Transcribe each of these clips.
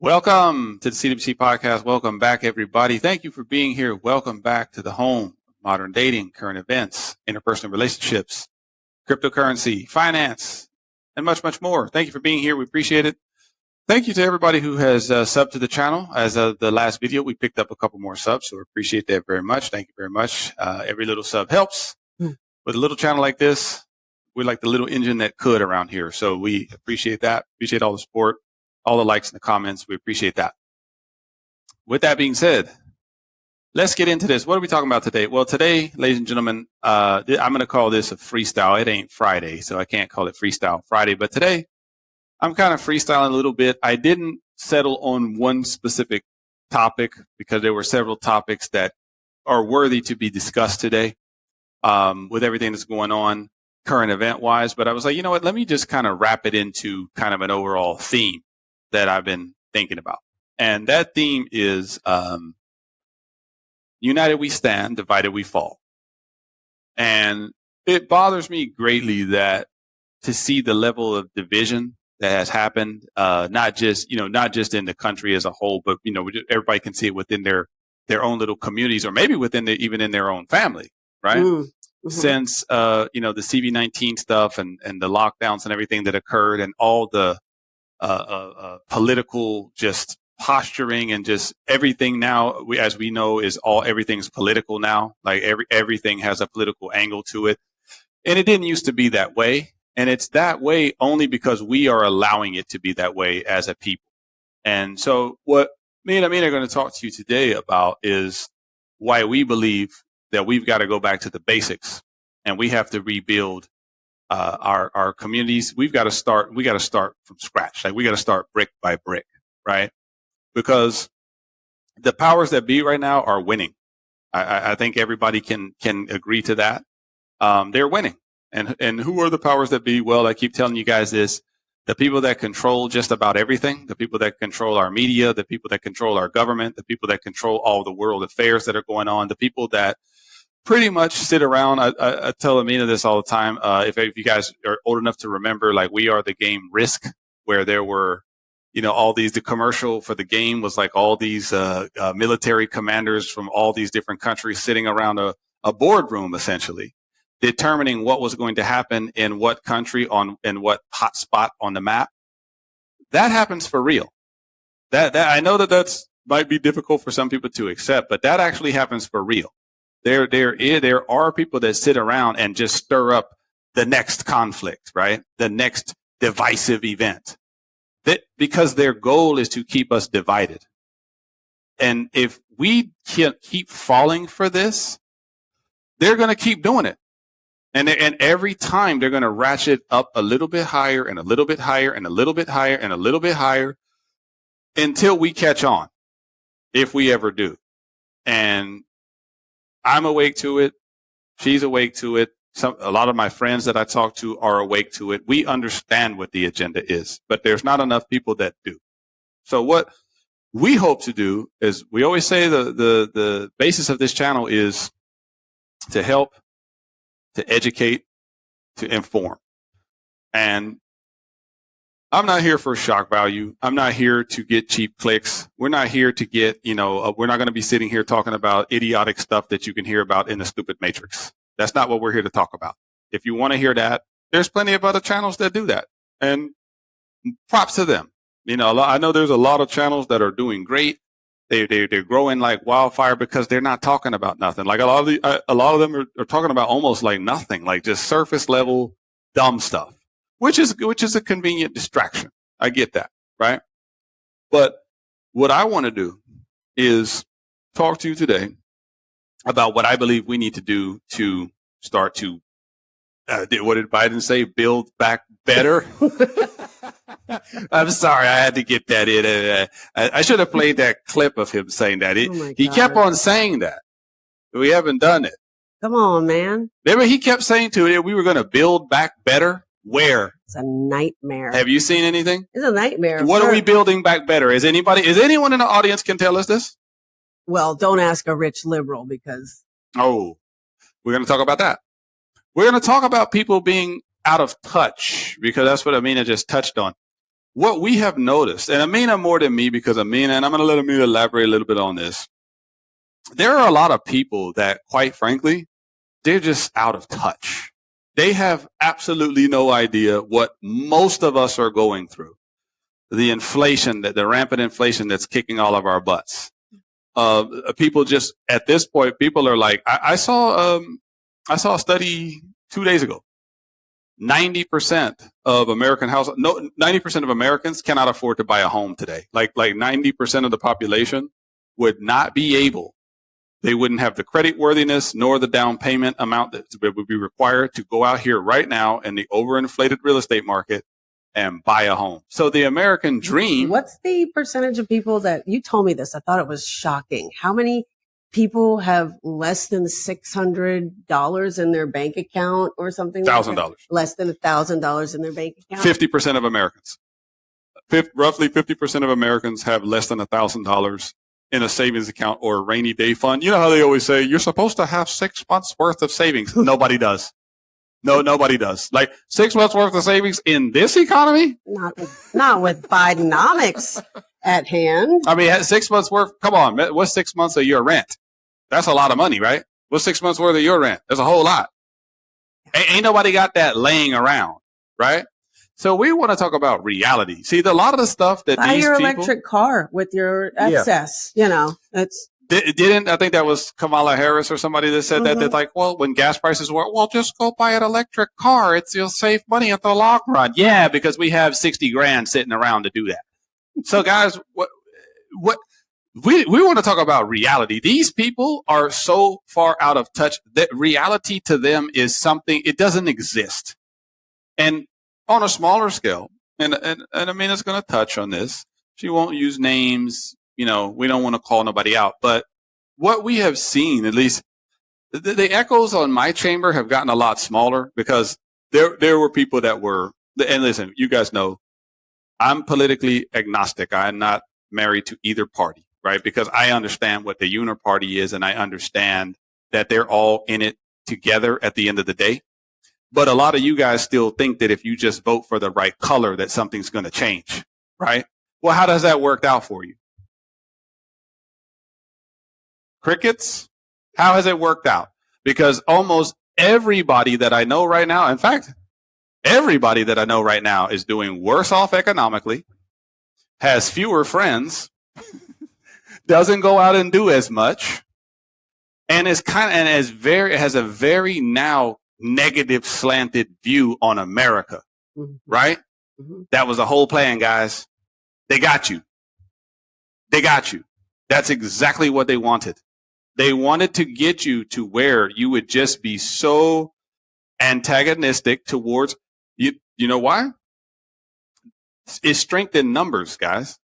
Welcome to the CWC podcast. Welcome back, everybody. Thank you for being here. Welcome back to the home of modern dating, current events, interpersonal relationships, cryptocurrency, finance, and much, much more. Thank you for being here. We appreciate it. Thank you to everybody who has subbed to the channel. As of the last video, we picked up a couple more subs, so we appreciate that very much. Thank you very much. Every little sub helps. With a little channel like this, we're like the little engine that could around here. So we appreciate that. Appreciate all the support, all the likes and the comments. We appreciate that. With that being said, let's get into this. What are we talking about today? Well, today, ladies and gentlemen, I'm going to call this a freestyle. It ain't Friday, so I can't call it Freestyle Friday. But today, I'm kind of freestyling a little bit. I didn't settle on one specific topic because there were several topics that are worthy to be discussed today with everything that's going on current event wise. But I was like, you know what, let me just kind of wrap it into kind of an overall theme that I've been thinking about. And that theme is united we stand, divided we fall. And it bothers me greatly that to see the level of division that has happened, not just in the country as a whole, but, everybody can see it within their own little communities or maybe even in their own family, right? Mm-hmm. Since, the CV-19 stuff and the lockdowns and everything that occurred and all the political just posturing and just everything now, as we know, everything's political now. Like everything has a political angle to it. And it didn't used to be that way. And it's that way only because we are allowing it to be that way as a people. And so what me and Amin are going to talk to you today about is why we believe that we've got to go back to the basics and we have to rebuild our communities. We got to start from scratch. Like we got to start brick by brick, right? Because the powers that be right now are winning. I think everybody can agree to that. They're winning. And who are the powers that be? Well, I keep telling you guys this, the people that control just about everything, the people that control our media, the people that control our government, the people that control all the world affairs that are going on, the people that pretty much sit around. I tell Amina this all the time. If you guys are old enough to remember, like we are the game Risk, where there were, the commercial for the game was like all these military commanders from all these different countries sitting around a boardroom, essentially, determining what was going to happen in what country in what hot spot on the map. That happens for real. That I know that's might be difficult for some people to accept, but that actually happens for real. There are people that sit around and just stir up the next conflict, right? The next divisive event. Because their goal is to keep us divided. And if we keep falling for this, they're going to keep doing it. And every time they're going to ratchet up a little bit higher and a little bit higher and a little bit higher and a little bit higher until we catch on, if we ever do. And I'm awake to it. She's awake to it. A lot of my friends that I talk to are awake to it. We understand what the agenda is, but there's not enough people that do. So what we hope to do is, we always say the basis of this channel is to help, to educate, to inform. And I'm not here for shock value. I'm not here to get cheap clicks. We're not here to get, we're not going to be sitting here talking about idiotic stuff that you can hear about in the stupid Matrix. That's not what we're here to talk about. If you want to hear that, there's plenty of other channels that do that. And props to them. I know there's a lot of channels that are doing great. They're growing like wildfire because they're not talking about nothing. Like a lot of them are talking about almost like nothing, like just surface level dumb stuff, which is a convenient distraction. I get that, right? But what I want to do is talk to you today about what I believe we need to do to start to, what did Biden say? Build back better. I'm sorry, I had to get that in. I should have played that clip of him saying that. He kept on saying that. We haven't done it. Come on, man. Remember, he kept saying to it, we were going to build back better. Where? It's a nightmare. Have you seen anything? It's a nightmare. What are we building back better? Is anyone in the audience can tell us this? Well, don't ask a rich liberal because. Oh, we're going to talk about that. We're going to talk about people being out of touch because that's what Amina just touched on. what we have noticed, and Amina more than me, because Amina, and I'm going to let Amina elaborate a little bit on this. There are a lot of people that, quite frankly, they're just out of touch. They have absolutely no idea what most of us are going through. The inflation, the rampant inflation that's kicking all of our butts. People just, at this point, people are like, I saw a study 2 days ago. 90% of American households, 90% of Americans cannot afford to buy a home today. Like 90% of the population would not be able. They wouldn't have the credit worthiness nor the down payment amount that would be required to go out here right now in the overinflated real estate market and buy a home. So the American dream. What's the percentage of people that you told me this? I thought it was shocking. How many people have less than $600 in their bank account or something? $1,000. Less than $1,000 in their bank account? 50% of Americans. Roughly 50% of Americans have less than $1,000 in a savings account or a rainy day fund. You know how they always say, you're supposed to have 6 months worth of savings. Nobody does. No, nobody does. Like 6 months worth of savings in this economy? Not with Bidenomics at hand. I mean, 6 months worth. Come on. What's 6 months of your rent? That's a lot of money, right? What's 6 months worth of your rent? That's a whole lot. Ain't nobody got that laying around, right? So we want to talk about reality. See, a lot of the stuff that buy these your people, electric car with your excess, that's. Didn't I think that was Kamala Harris or somebody that said that? They're like, well, when gas prices were, well, just go buy an electric car. You'll save money in the long run. Yeah, because we have 60 grand sitting around to do that. So guys, what we want to talk about reality. These people are so far out of touch that reality to them is something, it doesn't exist. And on a smaller scale, and Amina's going to touch on this. She won't use names. We don't want to call nobody out. But what we have seen, at least the echoes on my chamber have gotten a lot smaller because there were people that were, and listen, you guys know, I'm politically agnostic. I'm not married to either party, right? Because I understand what the uniparty is and I understand that they're all in it together at the end of the day. But a lot of you guys still think that if you just vote for the right color, that something's going to change, right? Well, how does that work out for you? Crickets? How has it worked out? Because almost everybody that I know right now, in fact, everybody that I know right now is doing worse off economically, has fewer friends, doesn't go out and do as much, and has a very now negative slanted view on America, right? That was the whole plan, guys. They got you. They got you. That's exactly what they wanted. They wanted to get you to where you would just be so antagonistic towards you. You know why? It's strength in numbers, guys.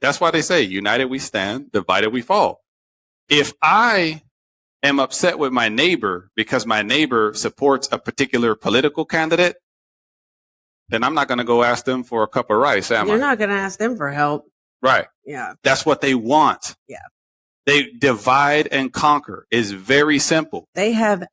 That's why they say united we stand, divided we fall. If I am upset with my neighbor because my neighbor supports a particular political candidate, then I'm not going to go ask them for a cup of rice, am I? You're not going to ask them for help. Right. Yeah. That's what they want. Yeah. They divide and conquer is very simple. They have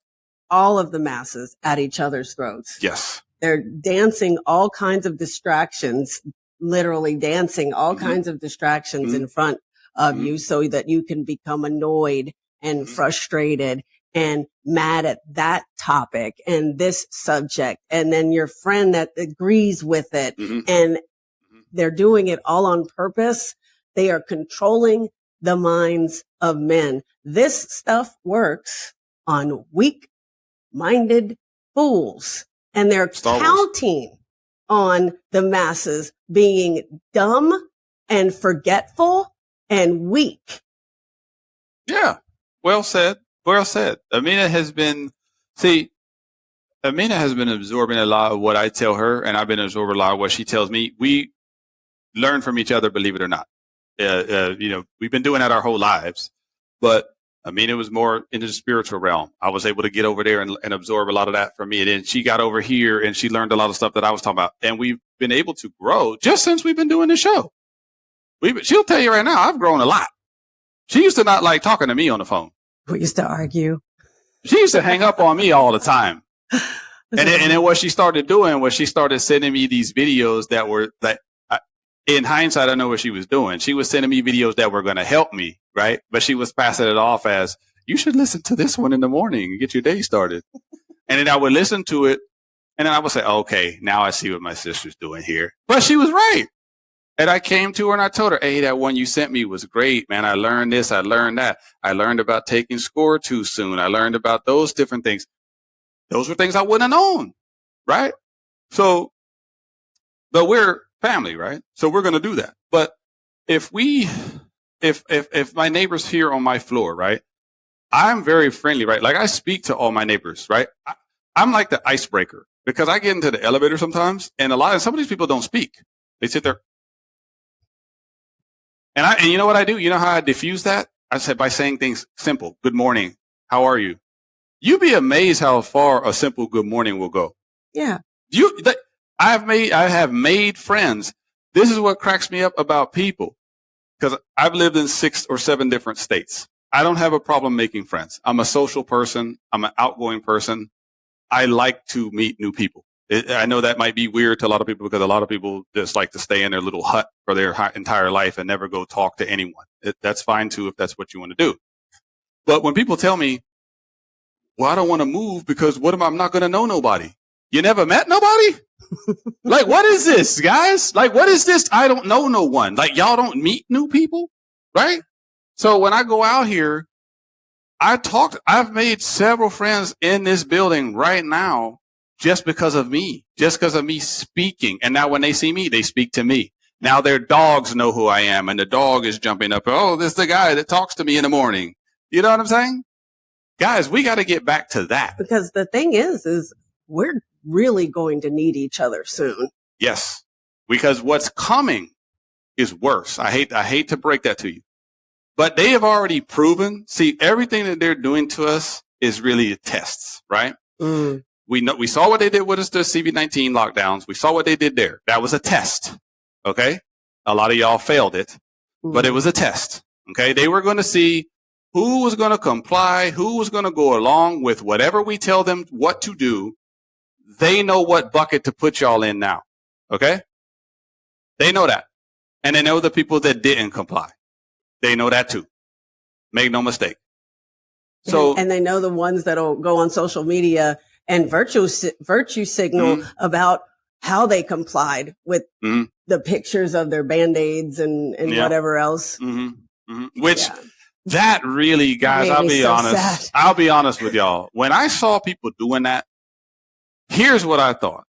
all of the masses at each other's throats. Yes. They're dancing all kinds of distractions, literally dancing all kinds of distractions in front of you so that you can become annoyed and frustrated and mad at that topic and this subject. And then your friend that agrees with it. And they're doing it all on purpose. They are controlling the minds of men. This stuff works on weak-minded fools. And they're counting on the masses being dumb and forgetful and weak. Yeah. Well said. Well said. Amina has been absorbing a lot of what I tell her, and I've been absorbing a lot of what she tells me. We learn from each other, believe it or not. We've been doing that our whole lives, but Amina was more into the spiritual realm. I was able to get over there and absorb a lot of that from me. And then she got over here and she learned a lot of stuff that I was talking about. And we've been able to grow just since we've been doing the show. She'll tell you right now, I've grown a lot. She used to not like talking to me on the phone. We used to argue. She used to hang up on me all the time. And then what she started doing was she started sending me these videos that were in hindsight, I know what she was doing. She was sending me videos that were going to help me, right? But she was passing it off as, you should listen to this one in the morning and get your day started. And then I would listen to it, and then I would say, okay, now I see what my sister's doing here. But she was right. And I came to her and I told her, hey, that one you sent me was great, man. I learned this. I learned that. I learned about taking score too soon. I learned about those different things. Those were things I wouldn't have known, right? So, but we're family, right? So we're going to do that. But if my neighbors here on my floor, right? I'm very friendly, right? Like I speak to all my neighbors, right? I'm like the icebreaker because I get into the elevator sometimes and some of these people don't speak. They sit there. And you know what I do? You know how I diffuse that? I said by saying things simple. Good morning. How are you? You'd be amazed how far a simple good morning will go. Yeah. I have made friends. This is what cracks me up about people because I've lived in 6 or 7 different states. I don't have a problem making friends. I'm a social person. I'm an outgoing person. I like to meet new people. I know that might be weird to a lot of people because a lot of people just like to stay in their little hut for their entire life and never go talk to anyone. That's fine too if that's what you want to do. But when people tell me, well, I don't want to move because I'm not going to know nobody. You never met nobody? Like, what is this, guys? Like, what is this? I don't know no one. Like, y'all don't meet new people, right? So when I go out here, I've made several friends in this building right now just because of me speaking. And now when they see me, they speak to me. Now their dogs know who I am and the dog is jumping up. Oh, this is the guy that talks to me in the morning. You know what I'm saying? Guys, we got to get back to that. Because the thing is we're really going to need each other soon. Yes. Because what's coming is worse. I hate to break that to you, but they have already proven, see, everything that they're doing to us is really tests, right? Mm. We saw what they did with us, the CV-19 lockdowns. We saw what they did there. That was a test. Okay. A lot of y'all failed it, but it was a test. Okay. They were going to see who was going to comply, who was going to go along with whatever we tell them what to do. They know what bucket to put y'all in now. Okay. They know that. And they know the people that didn't comply. They know that too. Make no mistake. So, and they know the ones that'll go on social media and virtue signal about how they complied with the pictures of their Band-Aids and whatever else. Which that really, guys, I'll be honest. Sad. I'll be honest with y'all. When I saw people doing that, here's what I thought.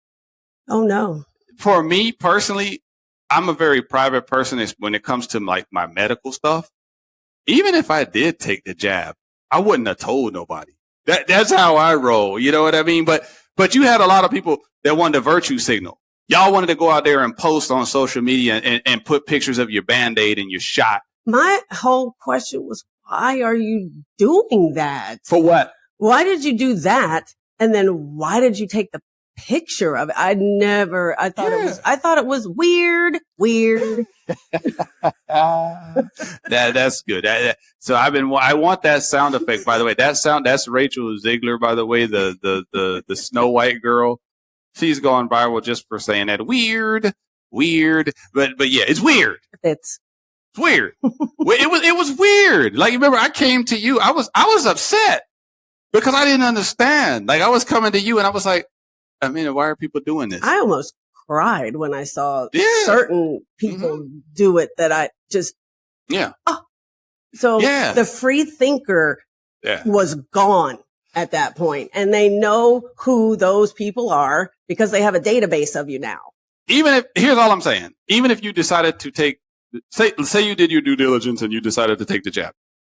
Oh no. For me personally, I'm a very private person when it comes to like my medical stuff. Even if I did take the jab, I wouldn't have told nobody. That's how I roll. You know what I mean? But you had a lot of people that wanted to virtue signal. Y'all wanted to go out there and post on social media and put pictures of your Band-Aid and your shot. My whole question was, why are you doing that? For what? Why did you do that? And then why did you take the picture of it? I thought it was weird. That's good. So I want that sound effect, by the way. That's Rachel Ziegler, by the way, the Snow White girl. She's gone viral just for saying that. Weird. But yeah, it's weird. It's weird. It was weird. Like, remember, I came to you. I was upset because I didn't understand. Like, I was coming to you and I was like, I mean, why are people doing this? I almost cried when I saw certain people do it that I just, So the free thinker was gone at that point, and they know who those people are because they have a database of you now. Here's all I'm saying. Even if you decided to say you did your due diligence and you decided to take the jab,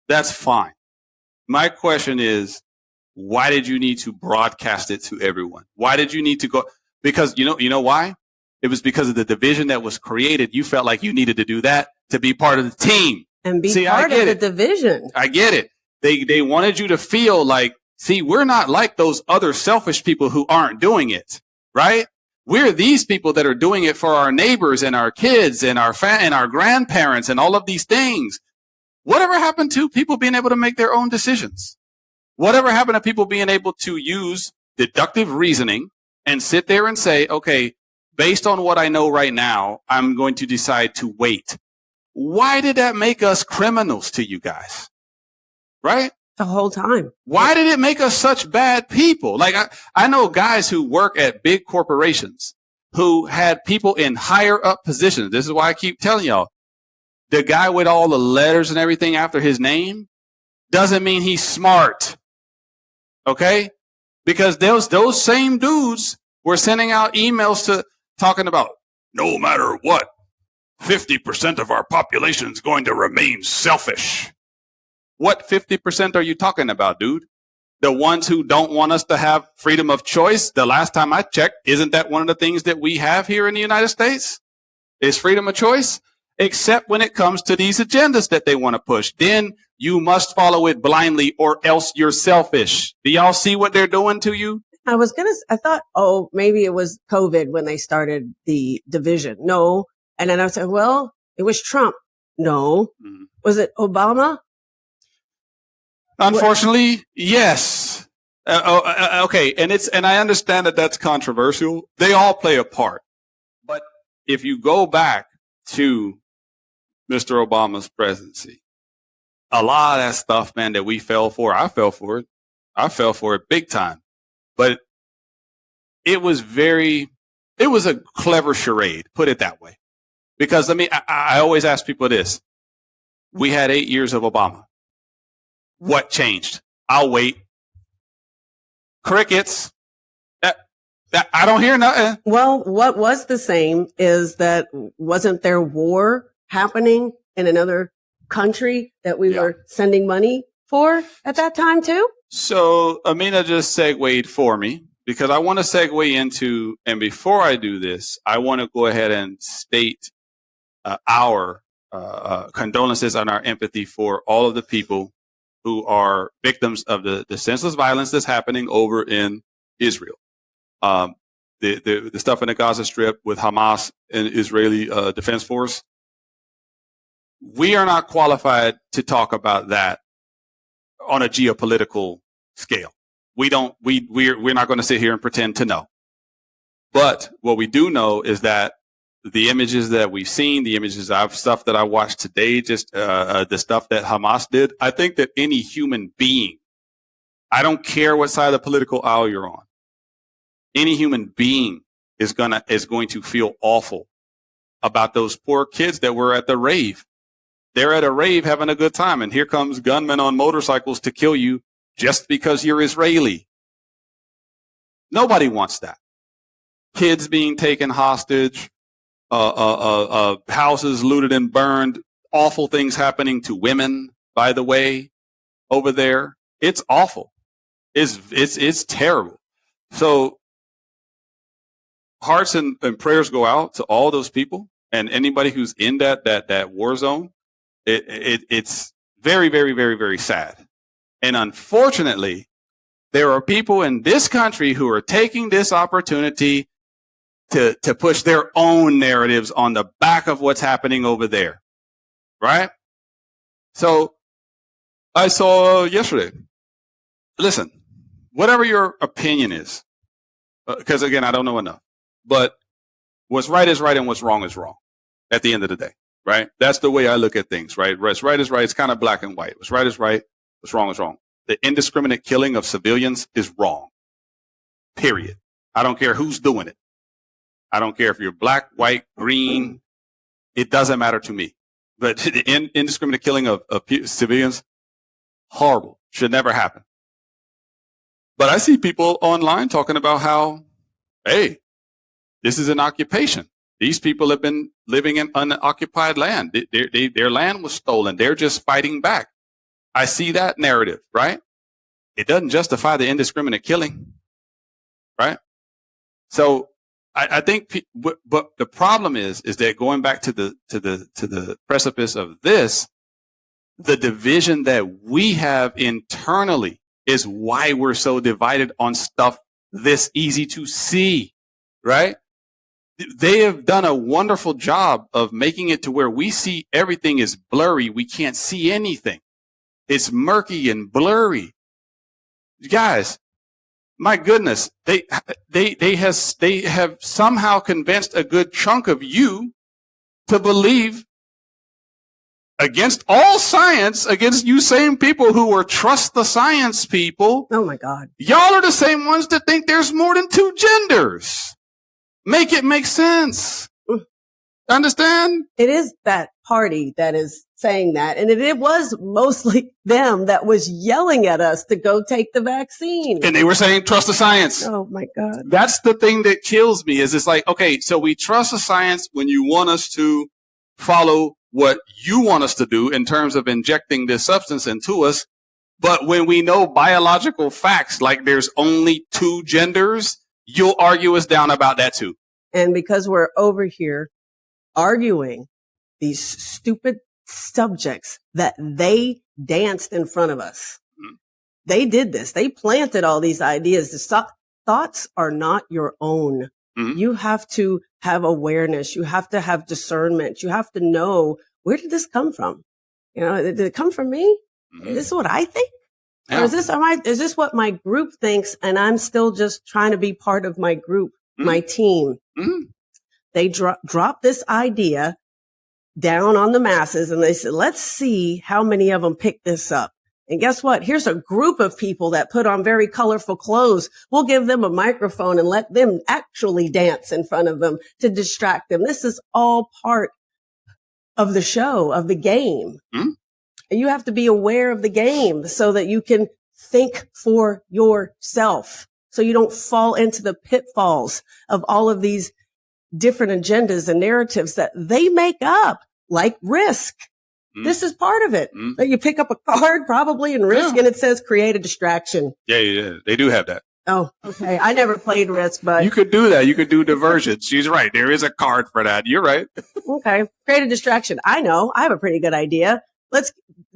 that's fine. My question is, why did you need to broadcast it to everyone? Why did you need to go? Because you know why? It was because of the division that was created. You felt like you needed to do that to be part of the team. And be part of the division. I get it. They wanted you to feel like, see, we're not like those other selfish people who aren't doing it, right? We're these people that are doing it for our neighbors and our kids and our grandparents and all of these things. Whatever happened to people being able to make their own decisions? Whatever happened to people being able to use deductive reasoning and sit there and say, okay, based on what I know right now, I'm going to decide to wait. Why did that make us criminals to you guys? Right? The whole time. Why did it make us such bad people? Like, I know guys who work at big corporations who had people in higher up positions. This is why I keep telling y'all, the guy with all the letters and everything after his name doesn't mean he's smart. Okay? Because those same dudes were sending out emails to talking about, no matter what, 50% of our population is going to remain selfish. What 50% are you talking about, dude? The ones who don't want us to have freedom of choice? The last time I checked, isn't that one of the things that we have here in the United States? Is freedom of choice? Except when it comes to these agendas that they want to push. Then you must follow it blindly or else you're selfish. Do y'all see what they're doing to you? I thought, oh, maybe it was COVID when they started the division. No. And then I said, well, it was Trump. No. Mm-hmm. Was it Obama? Unfortunately, yes. Okay. And I understand that that's controversial. They all play a part. But if you go back to Mr. Obama's presidency, a lot of that stuff, man, that we fell for, I fell for it. I fell for it big time. But it was a clever charade, put it that way. Because, I always ask people this. We had 8 years of Obama. What changed? I'll wait. Crickets. I don't hear nothing. Well, what was the same is that wasn't there war happening in another country that we were sending money for at that time too? So Amina just segued for me because I want to segue into, and before I do this, I want to go ahead and state our condolences and our empathy for all of the people who are victims of the senseless violence that's happening over in Israel. The stuff in the Gaza Strip with Hamas and Israeli Defense Force. We are not qualified to talk about that on a geopolitical scale. We're not going to sit here and pretend to know. But what we do know is that the images that we've seen, the images of stuff that I watched today, just the stuff that Hamas did, I think that any human being, I don't care what side of the political aisle you're on, any human being is going to feel awful about those poor kids that were at the rave. They're at a rave having a good time, and here comes gunmen on motorcycles to kill you just because you're Israeli. Nobody wants that. Kids being taken hostage, houses looted and burned, awful things happening to women, by the way, over there. It's awful. It's terrible. So hearts and prayers go out to all those people and anybody who's in that war zone. It's very, very, very, very sad. And unfortunately, there are people in this country who are taking this opportunity to push their own narratives on the back of what's happening over there. Right? So I saw yesterday, listen, whatever your opinion is, because again, I don't know enough, but what's right is right and what's wrong is wrong at the end of the day. Right? That's the way I look at things, right? What's right is right. It's kind of black and white. What's right is right. What's wrong is wrong. The indiscriminate killing of civilians is wrong. Period. I don't care who's doing it. I don't care if you're black, white, green. It doesn't matter to me. But the indiscriminate killing of civilians, horrible. Should never happen. But I see people online talking about how, hey, this is an occupation. These people have been living in unoccupied land. Their land was stolen. They're just fighting back. I see that narrative, right? It doesn't justify the indiscriminate killing, right? So I think, but the problem is that going back to the precipice of this, the division that we have internally is why we're so divided on stuff this easy to see, right? They have done a wonderful job of making it to where we see everything is blurry. We can't see anything. It's murky and blurry. Guys, My goodness, they have somehow convinced a good chunk of you to believe against all science, against you same people who were trust the science people. Oh my God. Y'all are the same ones that think there's more than two genders. Make it make sense. Understand? It is that party that is saying that. And it was mostly them that was yelling at us to go take the vaccine. And they were saying, trust the science. Oh my God. That's the thing that kills me is it's like, okay, so we trust the science when you want us to follow what you want us to do in terms of injecting this substance into us. But when we know biological facts, like there's only two genders, you'll argue us down about that too. And because we're over here arguing these stupid subjects that they danced in front of us. Mm-hmm. They did this. They planted all these ideas. The thoughts are not your own. Mm-hmm. You have to have awareness. You have to have discernment. You have to know, where did this come from? You know, did it come from me? Mm-hmm. Is this what I think? Yeah. Or is this what my group thinks? And I'm still just trying to be part of my group, mm-hmm. my team. Mm-hmm. They dropped this idea down on the masses and they said, let's see how many of them pick this up. And guess what? Here's a group of people that put on very colorful clothes. We'll give them a microphone and let them actually dance in front of them to distract them. This is all part of the show, of the game. Mm-hmm. And you have to be aware of the game so that you can think for yourself, so you don't fall into the pitfalls of all of these different agendas and narratives that they make up, like risk. Mm. This is part of it. Mm. You pick up a card probably in risk and it says create a distraction. Yeah. They do have that. Oh, okay. I never played risk, but. You could do that. You could do diversion. She's right. There is a card for that. You're right. Okay. Create a distraction. I know. I have a pretty good idea. Let's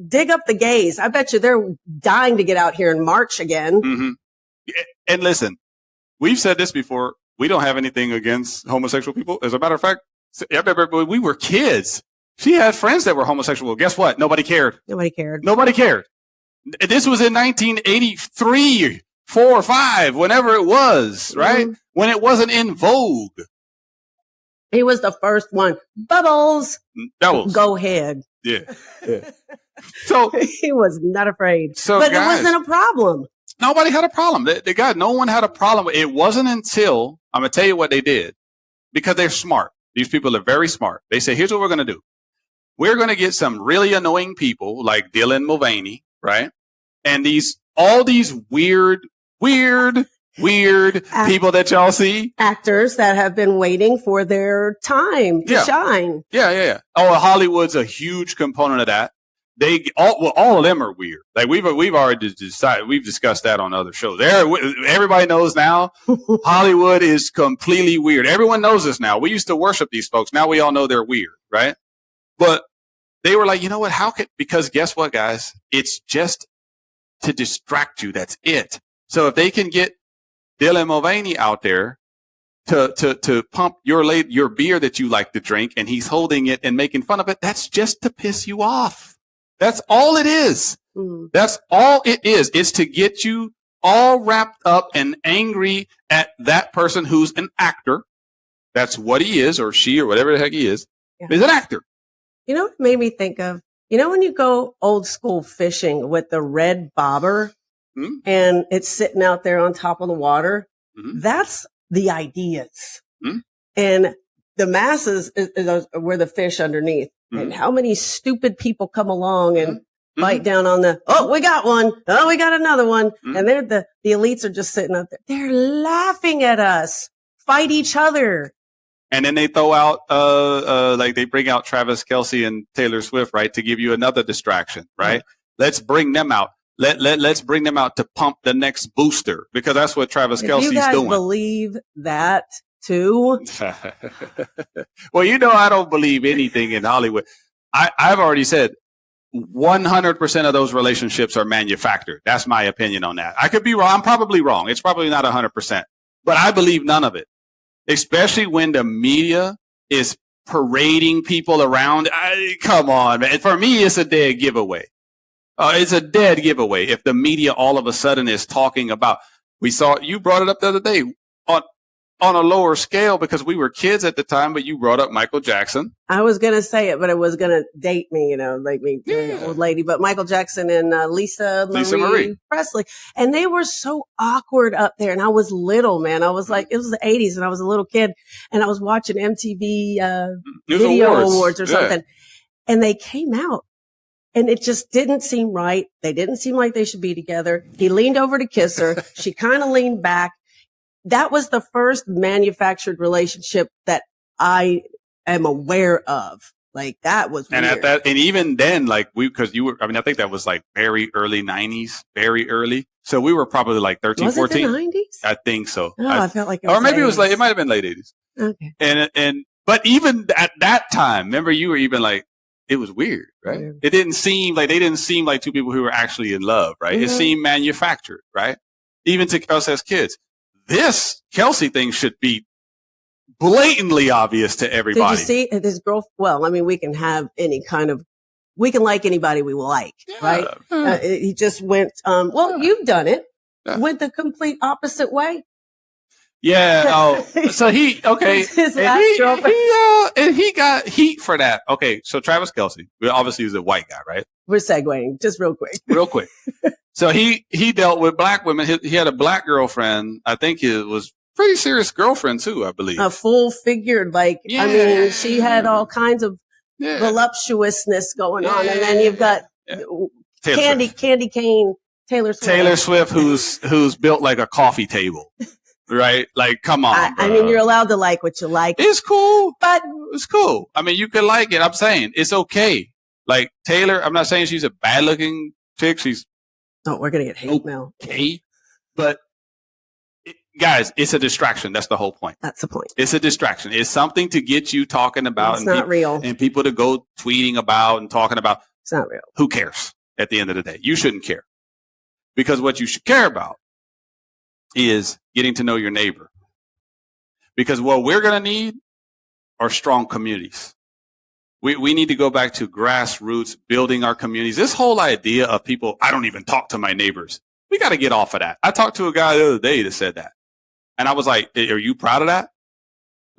dig up the gays. I bet you they're dying to get out here and march again. Mm-hmm. And listen, we've said this before. We don't have anything against homosexual people. As a matter of fact, I remember when we were kids, she had friends that were homosexual. Guess what? Nobody cared. Nobody cared. This was in 1983, 4 or 5, whenever it was, right? Mm-hmm. When it wasn't in vogue. He was the first one. Bubbles. Go ahead. Yeah. So he was not afraid. But guys, it wasn't a problem. Nobody had a problem. No one had a problem. It wasn't until, I'm going to tell you what they did, because they're smart. These people are very smart. They say, here's what we're going to do. We're going to get some really annoying people like Dylan Mulvaney, right? And all these weird people that y'all see. Actors that have been waiting for their time to shine. Yeah. Oh, Hollywood's a huge component of that. All of them are weird. Like we've already decided, we've discussed that on other shows. Everybody knows now Hollywood is completely weird. Everyone knows this now. We used to worship these folks. Now we all know they're weird, right? But they were like, you know what? Because guess what, guys? It's just to distract you. That's it. So if they can get Dylan Mulvaney out there to pump your beer that you like to drink, and he's holding it and making fun of it, that's just to piss you off. That's all it is. Mm. That's all it is. It's to get you all wrapped up and angry at that person who's an actor. That's what he is, or she, or whatever the heck he is. Yeah. He's an actor. You know what it made me think of? You know when you go old school fishing with the red bobber and it's sitting out there on top of the water? Mm-hmm. That's the ideas. Mm-hmm. And the masses were the fish underneath. Mm-hmm. And how many stupid people come along and bite down on we got one. Oh, we got another one. Mm-hmm. And the elites are just sitting up there. They're laughing at us. Fight each other. And then they throw out, like they bring out Travis Kelce and Taylor Swift, right? To give you another distraction, right? Mm-hmm. Let's bring them out. Let's bring them out to pump the next booster, because that's what Travis Kelce's doing. You guys believe that too? Well, I don't believe anything in Hollywood. I've already said 100% of those relationships are manufactured. That's my opinion on that. I could be wrong. I'm probably wrong. It's probably not 100%, but I believe none of it, especially when the media is parading people around. Come on, man. For me, it's a dead giveaway. It's a dead giveaway if the media all of a sudden is talking about We saw, you brought it up the other day on a lower scale because we were kids at the time, but you brought up Michael Jackson. I was going to say it, but it was going to date me, like me, an old lady, but Michael Jackson and Lisa Marie Presley. And they were so awkward up there. And I was little, man. I was like, it was the 80s and I was a little kid and I was watching MTV Video Awards or something. And they came out and it just didn't seem right. They didn't seem like they should be together. He leaned over to kiss her. She kind of leaned back. That was the first manufactured relationship that I am aware of. Like that was weird. And even then, like I think that was like very early 90s, very early. So we were probably like 13, was 14. Was it the 90s? I think so. Oh, I felt like it was or maybe 80s. It was it might have been late 80s. Okay. But even at that time, remember you were even like, it was weird, right? Weird. They didn't seem like two people who were actually in love, right? Mm-hmm. It seemed manufactured, right? Even to us as kids. This Kelsey thing should be blatantly obvious to everybody. Did you see this girl? Well, I mean, we can like anybody we like, right? He just went, you've done it. Went the complete opposite way. Yeah. Oh, so his last girlfriend. And he got heat for that. Okay. So Travis Kelsey, obviously he's a white guy, right? We're segueing just real quick. So he dealt with black women. He had a black girlfriend. I think it was pretty serious girlfriend too, I believe. A full figured, I mean, she had all kinds of voluptuousness going on. And then you've got Candy Cane, Taylor Swift. Who's built like a coffee table. Right? Like, come on. I mean, you're allowed to like what you like. It's cool. But it's cool. I mean, you can like it. I'm saying it's okay. Like Taylor, I'm not saying she's a bad looking chick. Oh, we're going to get hate mail. Okay. But guys, it's a distraction. That's the whole point. That's the point. It's a distraction. It's something to get you talking about. It's not real. And people to go tweeting about and talking about. It's not real. Who cares at the end of the day? You shouldn't care. Because what you should care about is getting to know your neighbor. Because what we're going to need are strong communities. We need to go back to grassroots, building our communities. This whole idea of people, I don't even talk to my neighbors. We got to get off of that. I talked to a guy the other day that said that. And I was like, are you proud of that?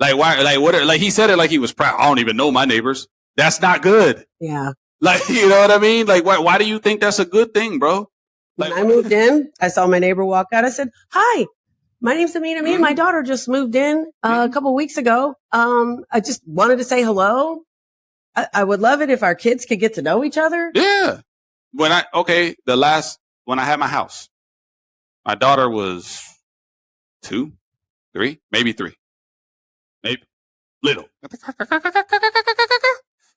Like, why? Like, what? Like, he said it like he was proud. I don't even know my neighbors. That's not good. Yeah. Like, you know what I mean? Like, why do you think that's a good thing, bro? Like, when I moved in, I saw my neighbor walk out. I said, hi, my name's Amina. Me and my daughter just moved in a couple of weeks ago. I just wanted to say hello. I would love it if our kids could get to know each other. Yeah. When I had my house, my daughter was 2, 3, maybe 3, maybe little.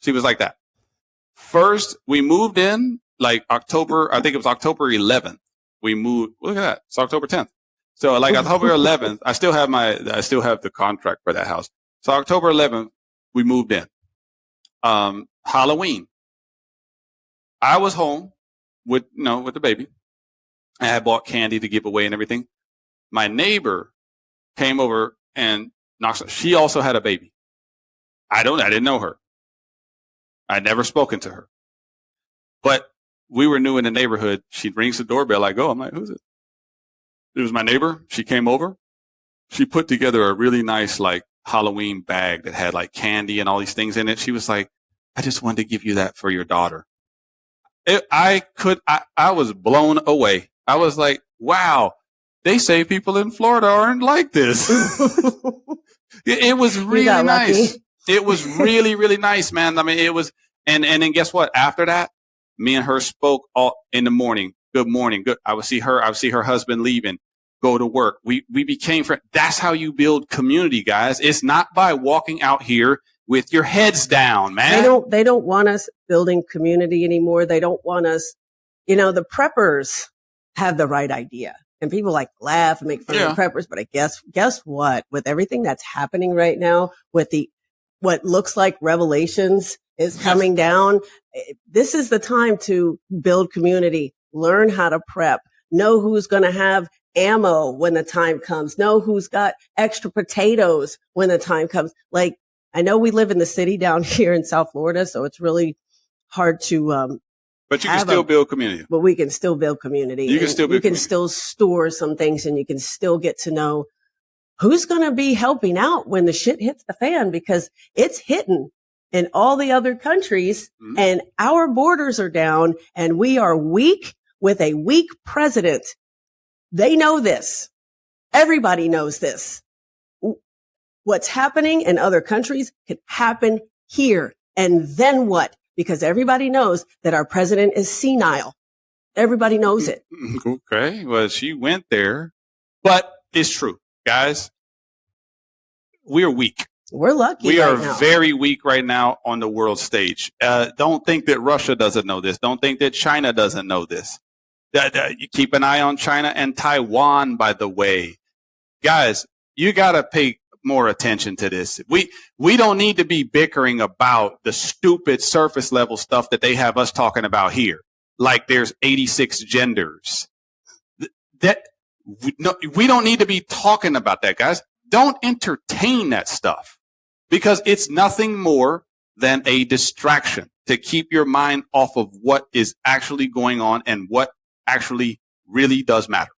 She was like that. First, we moved in like October, I think it was October 11th. We moved, look at that. It's October 10th. So like October 11th, I still have the contract for that house. So October 11th, we moved in. Halloween. I was home with the baby. I had bought candy to give away and everything. My neighbor came over and knocked. She also had a baby. I didn't know her. I'd never spoken to her, but we were new in the neighborhood. She rings the doorbell. I go, I'm like, who's it? It was my neighbor. She came over. She put together a really nice, like, Halloween bag that had like candy and all these things in it. She was like, I just wanted to give you that for your daughter. I was blown away. I was like, wow, they say people in Florida aren't like this. It was really nice. It was really, really nice, man. I mean, it was, and then guess what? After that, me and her spoke all in the morning. Good morning. Good. I would see her husband leaving, go to work. We became friends. That's how you build community, guys. It's not by walking out here with your heads down, man. They don't want us building community anymore. They don't want us, the preppers have the right idea. And people like laugh and make fun of the preppers. But I guess what? With everything that's happening right now, with what looks like revelations is coming down, this is the time to build community, learn how to prep, know who's going to have ammo when the time comes, know who's got extra potatoes when the time comes. Like, I know we live in the city down here in South Florida, so it's really hard to But you can still build community. But we can still build community. You can still build community. You can still store some things, and you can still get to know who's going to be helping out when the shit hits the fan, because it's hitting in all the other countries, and our borders are down, and we are weak with a weak president. They know this. Everybody knows this. What's happening in other countries could happen here. And then what? Because everybody knows that our president is senile. Everybody knows it. Okay. Well, she went there, but it's true, guys. We're weak. We're lucky. We are very weak right now on the world stage. Don't think that Russia doesn't know this. Don't think that China doesn't know this. You keep an eye on China and Taiwan, by the way. Guys, you got to pay more attention to this. We don't need to be bickering about the stupid surface level stuff that they have us talking about here. Like there's 86 genders. We don't need to be talking about that, guys. Don't entertain that stuff, because it's nothing more than a distraction to keep your mind off of what is actually going on and what actually really does matter.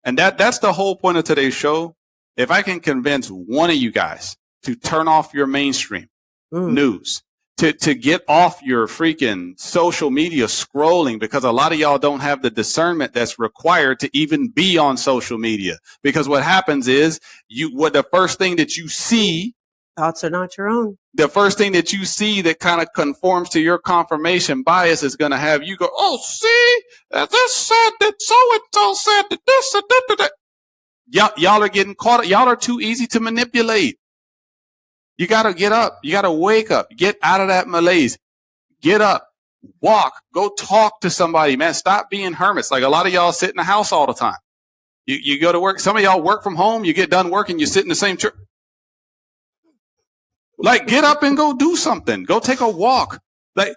And that's the whole point of today's show. If I can convince one of you guys to turn off your mainstream news, to get off your freaking social media scrolling, because a lot of y'all don't have the discernment that's required to even be on social media. Because what happens is the first thing that you see, thoughts are not your own. The first thing that you see that kind of conforms to your confirmation bias is going to have you go, oh, see, this said that so-and-so said that this and that. Y'all are getting caught. Y'all are too easy to manipulate. You got to get up. You got to wake up. Get out of that malaise. Get up. Walk. Go talk to somebody, man. Stop being hermits. Like a lot of y'all sit in the house all the time. You go to work. Some of y'all work from home. You get done working. You sit in the same chair. Like, get up and go do something. Go take a walk. Like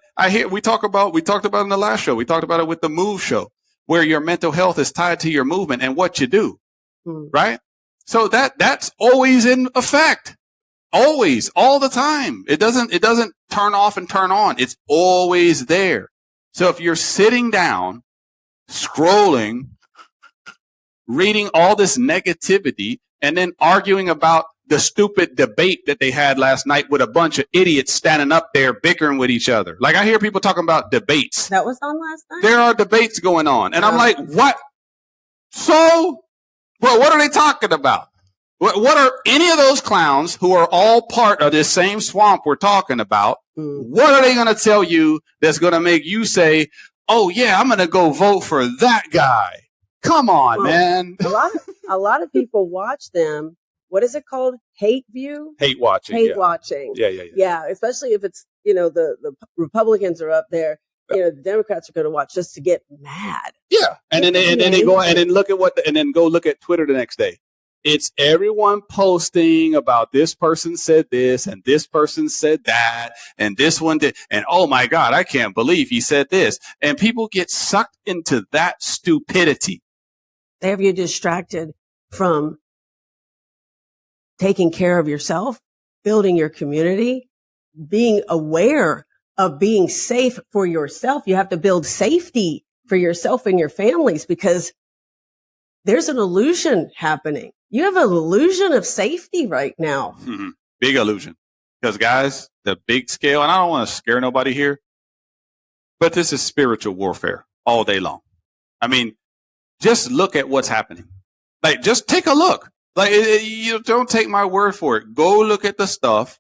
we talked about in the last show. We talked about it with the Move show, where your mental health is tied to your movement and what you do. Right? So that's always in effect. Always, all the time. It doesn't turn off and turn on. It's always there. So if you're sitting down, scrolling, reading all this negativity, and then arguing about the stupid debate that they had last night with a bunch of idiots standing up there bickering with each other. Like, I hear people talking about debates. That was on last night? There are debates going on. And I'm like, what? So, well, what are they talking about? What are any of those clowns who are all part of this same swamp we're talking about? What are they going to tell you that's going to make you say, oh, yeah, I'm going to go vote for that guy? Come on, man. A lot of people watch them. What is it called? Hate view? Hate watching. Hate watching. Yeah, especially if it's, the Republicans are up there. The Democrats are going to watch just to get mad. Yeah. And then they go and then look at and then go look at Twitter the next day. It's everyone posting about this person said this and this person said that and this one did. And oh my God, I can't believe he said this. And people get sucked into that stupidity. They have you distracted from taking care of yourself, building your community, being aware of being safe for yourself. You have to build safety for yourself and your families, because there's an illusion happening. You have an illusion of safety right now. Mm-hmm. Big illusion. Because guys, the big scale, and I don't want to scare nobody here, but this is spiritual warfare all day long. I mean, just look at what's happening. Like, just take a look. Like, you don't take my word for it. Go look at the stuff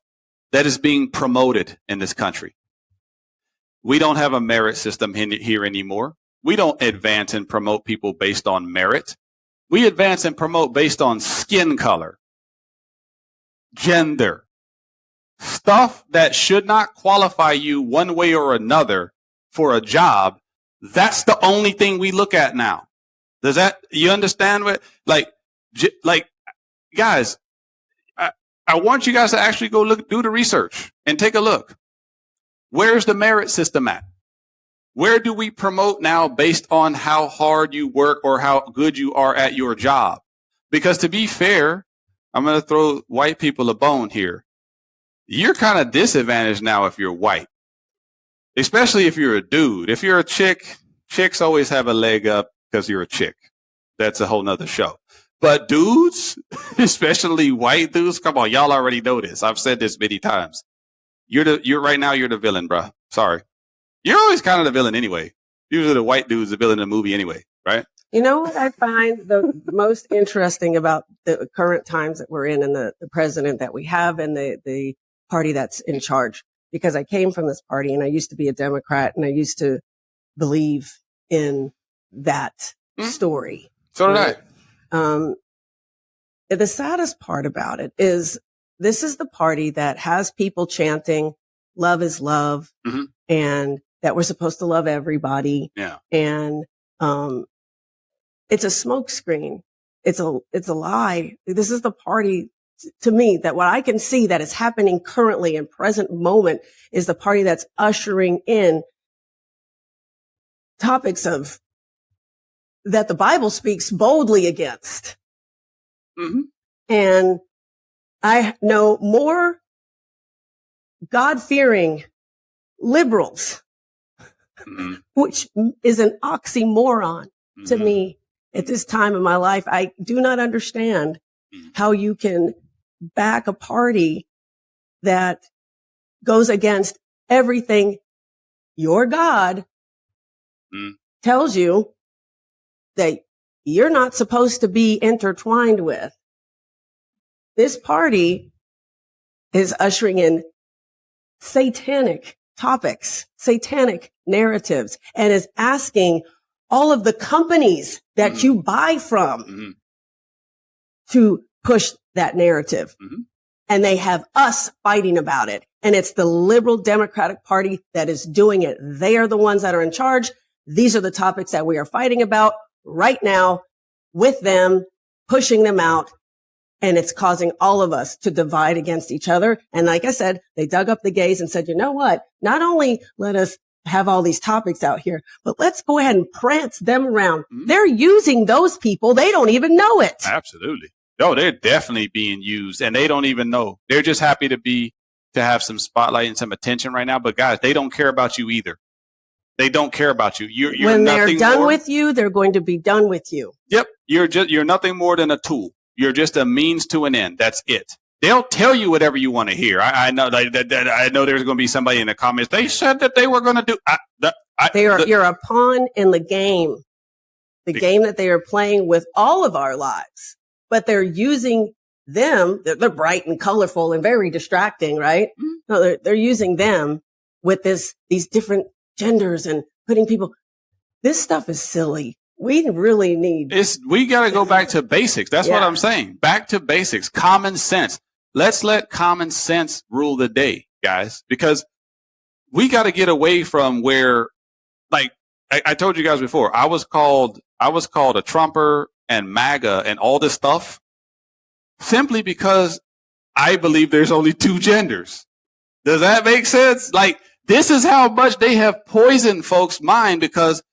that is being promoted in this country. We don't have a merit system here anymore. We don't advance and promote people based on merit. We advance and promote based on skin color, gender, stuff that should not qualify you one way or another for a job. That's the only thing we look at now. You understand what, like, guys, I want you guys to actually go do the research and take a look. Where's the merit system at? Where do we promote now based on how hard you work or how good you are at your job? Because to be fair, I'm going to throw white people a bone here. You're kind of disadvantaged now if you're white. especially if you're a dude. If you're a chick, chicks always have a leg up because you're a chick. That's a whole nother show. But dudes, especially white dudes, come on, y'all already know this. I've said this many times. You're right now, you're the villain, bruh. Sorry. You're always kind of the villain anyway. Usually the white dude's the villain in the movie anyway, right? You know what I find the most interesting about the current times that we're in and the president that we have and the party that's in charge? Because I came from this party and I used to be a Democrat and I used to believe in that story. So did I. The saddest part about it is this is the party that has people chanting love is love and that we're supposed to love everybody. Yeah. And, it's a smokescreen. It's a lie. This is the party to me that what I can see that is happening currently in present moment is the party that's ushering in topics of that the Bible speaks boldly against. And I know more God-fearing liberals, which is an oxymoron to me at this time in my life. I do not understand how you can back a party that goes against everything your God tells you that you're not supposed to be intertwined with. This party is ushering in satanic topics, satanic narratives, and is asking all of the companies that you buy from to push that narrative. And they have us fighting about it. And it's the liberal Democratic Party that is doing it. They are the ones that are in charge. These are the topics that we are fighting about right now with them, pushing them out. And it's causing all of us to divide against each other. And like I said, they dug up the gays and said, you know what? Not only let us have all these topics out here, but let's go ahead and prance them around. They're using those people. They don't even know it. Absolutely. No, they're definitely being used and they don't even know. They're just happy to have some spotlight and some attention right now. But guys, they don't care about you either. They don't care about you. You're when they're done with you, they're going to be done with you. Yep. You're nothing more than a tool. You're just a means to an end. That's it. They'll tell you whatever you want to hear. I know I know there's going to be somebody in the comments. They said that they were going to do. You're a pawn in the game that they are playing with all of our lives. But they're using them. They're bright and colorful and very distracting, right? No, they're using them with these different genders and putting people. This stuff is silly. We really need. We got to go back to basics. That's what I'm saying. Back to basics. Common sense. Let's let common sense rule the day, guys, because we got to get away from where, like I told you guys before, I was called a Trumper and MAGA and all this stuff simply because I believe there's only two genders. Does that make sense? Like, this is how much they have poisoned folks' mind, because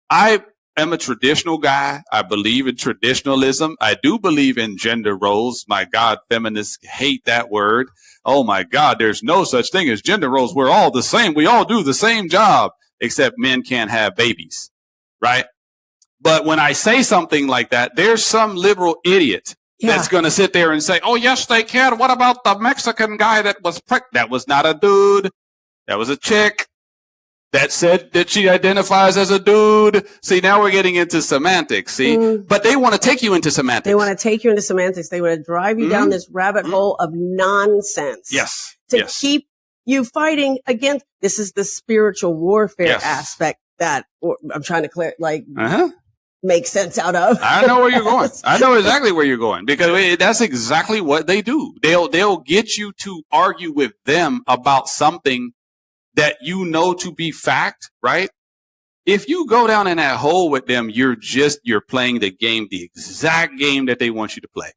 I am a traditional guy. I believe in traditionalism. I do believe in gender roles. My God, feminists hate that word. Oh my God, there's no such thing as gender roles. We're all the same. We all do the same job, except men can't have babies, right? But when I say something like that, there's some liberal idiot that's going to sit there and say, oh, yes, they can. What about the Mexican guy that was pregnant? That was not a dude. That was a chick that said that she identifies as a dude. See, now we're getting into semantics. See, but they want to take you into semantics. They want to take you into semantics. They want to drive you down this rabbit hole of nonsense. Yes. To keep you fighting against. This is the spiritual warfare aspect that I'm trying to clear, make sense out of. I know where you're going. I know exactly where you're going, because that's exactly what they do. They'll get you to argue with them about something that you know to be fact, right? If you go down in that hole with them, you're playing the game, the exact game that they want you to play.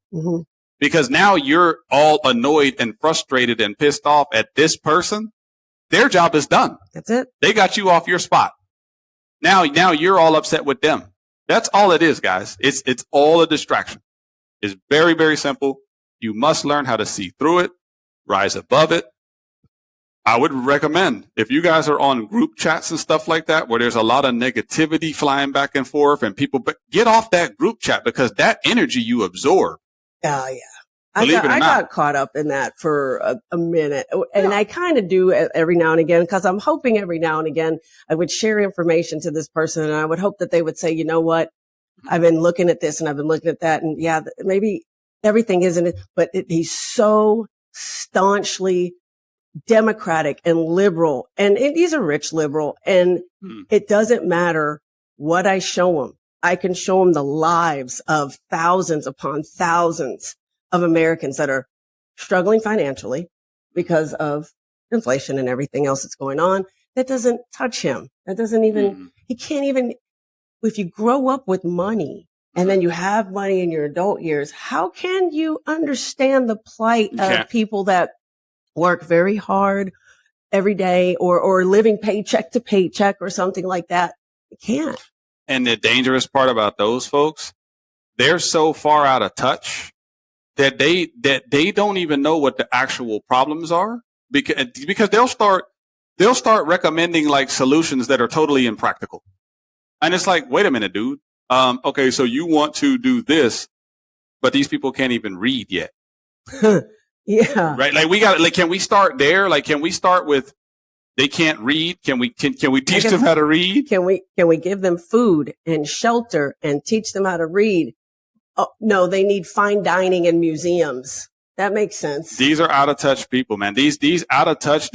Because now you're all annoyed and frustrated and pissed off at this person. Their job is done. That's it. They got you off your spot. Now you're all upset with them. That's all it is, guys. It's all a distraction. It's very, very simple. You must learn how to see through it, rise above it, I would recommend, if you guys are on group chats and stuff like that, where there's a lot of negativity flying back and forth and people, get off that group chat, because that energy you absorb. Oh, yeah. I got caught up in that for a minute. And I kind of do every now and again, because I'm hoping every now and again I would share information to this person, and I would hope that they would say, you know what, I've been looking at this and I've been looking at that, and yeah, maybe everything isn't it, but he's so staunchly Democratic and liberal, and he's a rich liberal, and it doesn't matter what I show him. I can show him the lives of thousands upon thousands of Americans that are struggling financially because of inflation and everything else that's going on. That doesn't touch him. That doesn't even, he can't even, if you grow up with money and then you have money in your adult years, how can you understand the plight of people that work very hard every day or living paycheck to paycheck or something like that? You can't. And the dangerous part about those folks, they're so far out of touch that they don't even know what the actual problems are, because they'll start recommending like solutions that are totally impractical. And it's like, wait a minute, dude. Okay, so you want to do this, but these people can't even read yet. Yeah. Right. Like, can we start there? Like, can we start with, they can't read? Can we teach them how to read? Can we give them food and shelter and teach them how to read? Oh, no, they need fine dining and museums. That makes sense. These are out of touch people, man. These out of touch,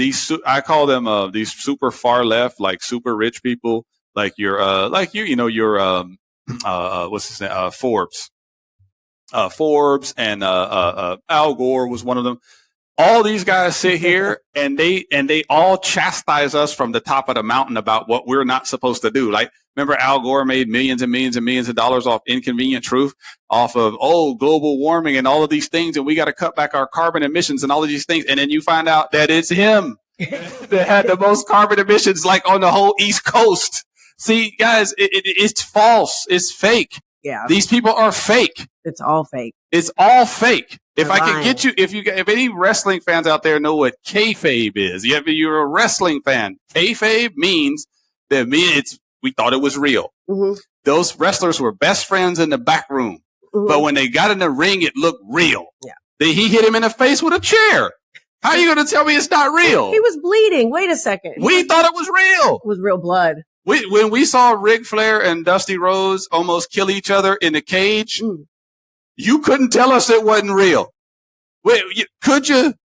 I call them, these super far left, like super rich people, like your what's his name? Forbes and Al Gore was one of them. All these guys sit here and they all chastise us from the top of the mountain about what we're not supposed to do. Like, remember Al Gore made millions and millions and millions of dollars off inconvenient truth, off of, global warming and all of these things, and we got to cut back our carbon emissions and all of these things. And then you find out that it's him that had the most carbon emissions, like on the whole East Coast. See, guys, it's false. It's fake. Yeah. These people are fake. It's all fake. It's all fake. If They're I lying. can get you, if any wrestling fans out there know what kayfabe is, if you're a wrestling fan, kayfabe means that we thought it was real. Mm-hmm. Those wrestlers were best friends in the back room, but when they got in the ring, it looked real. Yeah. He hit him in the face with a chair. How are you going to tell me it's not real? He was bleeding. Wait a second. We thought it was real. It was real blood. When we saw Ric Flair and Dusty Rhodes almost kill each other in the cage, you couldn't tell us it wasn't real. Could you?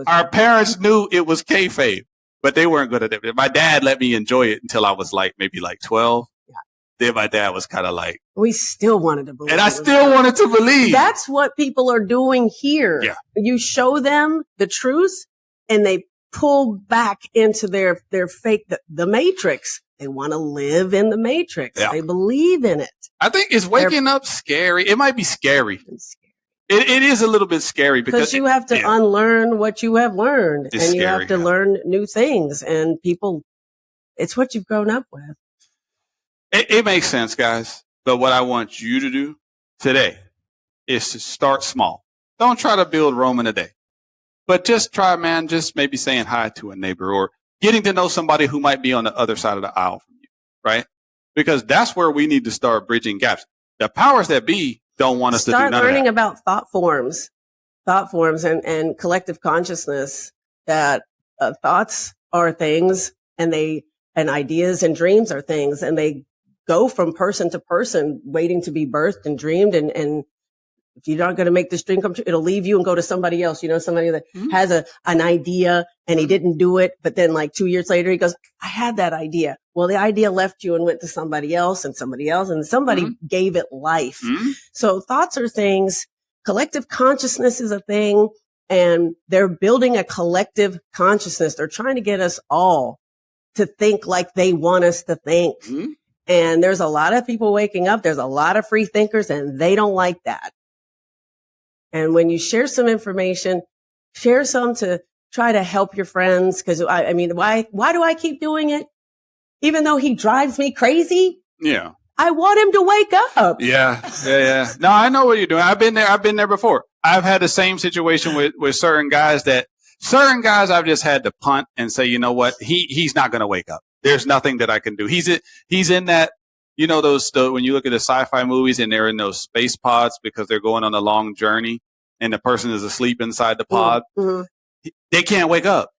Our parents knew it was kayfabe, but they weren't good at it. My dad let me enjoy it until I was maybe 12. Yeah. Then my dad was kind of like, we still wanted to believe. And I still wanted to believe. That's what people are doing here. Yeah. You show them the truth and they pull back into their fake, the matrix. They want to live in the matrix. Yeah. They believe in it. I think it's waking up scary. It might be scary. It is a little bit scary because you have to unlearn what you have learned, and you have to learn new things. And people, it's what you've grown up with. It makes sense, guys. But what I want you to do today is to start small. Don't try to build Rome in a day, but just try, man. Just maybe saying hi to a neighbor or getting to know somebody who might be on the other side of the aisle from you, right? Because that's where we need to start bridging gaps. The powers that be don't want us to do none of that. Start learning about thought forms and collective consciousness, that thoughts are things and ideas and dreams are things, and they go from person to person waiting to be birthed and dreamed. And if you're not going to make this dream come true, it'll leave you and go to somebody else. You know, somebody that has an idea and he didn't do it. But then 2 years later, he goes, I had that idea. Well, the idea left you and went to somebody else and somebody else, and somebody gave it life. So thoughts are things. Collective consciousness is a thing, and they're building a collective consciousness. They're trying to get us all to think like they want us to think. And there's a lot of people waking up. There's a lot of free thinkers, and they don't like that. And when you share some information, share some to try to help your friends. Because I mean, why do I keep doing it? Even though he drives me crazy? Yeah. I want him to wake up. Yeah. No, I know what you're doing. I've been there before. I've had the same situation with certain guys that Certain guys, I've just had to punt and say, you know what? He's not going to wake up. There's nothing that I can do. He's in that, you know, when you look at the sci-fi movies and they're in those space pods because they're going on a long journey and the person is asleep inside the pod. Mm-hmm. They can't wake up.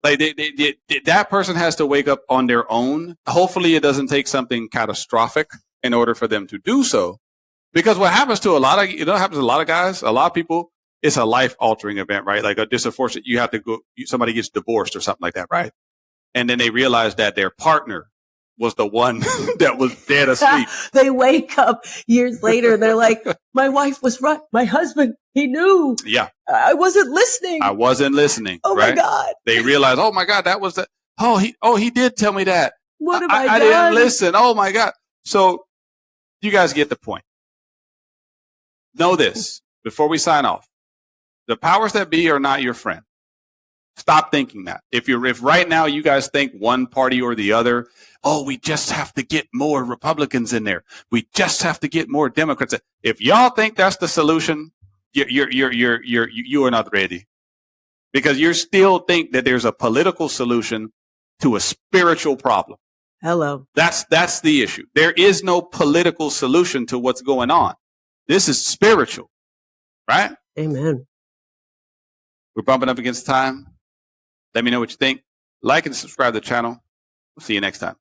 Like that person has to wake up on their own. Hopefully it doesn't take something catastrophic in order for them to do so. Because what happens to happens to a lot of guys, a lot of people, it's a life altering event, right? Like just unfortunate, you have to go, somebody gets divorced or something like that, right? And then they realize that their partner was the one that was dead asleep. They wake up years later and they're like, my wife was right. My husband, he knew. Yeah. I wasn't listening. Oh right? my God. They realize, oh my God, that was he did tell me that. What have I done? I didn't listen. Oh my God. So you guys get the point. Know this before we sign off. The powers that be are not your friend. Stop thinking that. If right now you guys think one party or the other, oh, we just have to get more Republicans in there. We just have to get more Democrats. If y'all think that's the solution, you are not ready, because you still think that there's a political solution to a spiritual problem. Hello. That's the issue. There is no political solution to what's going on. This is spiritual, right? Amen. We're bumping up against time. Let me know what you think. Like and subscribe to the channel. We'll see you next time.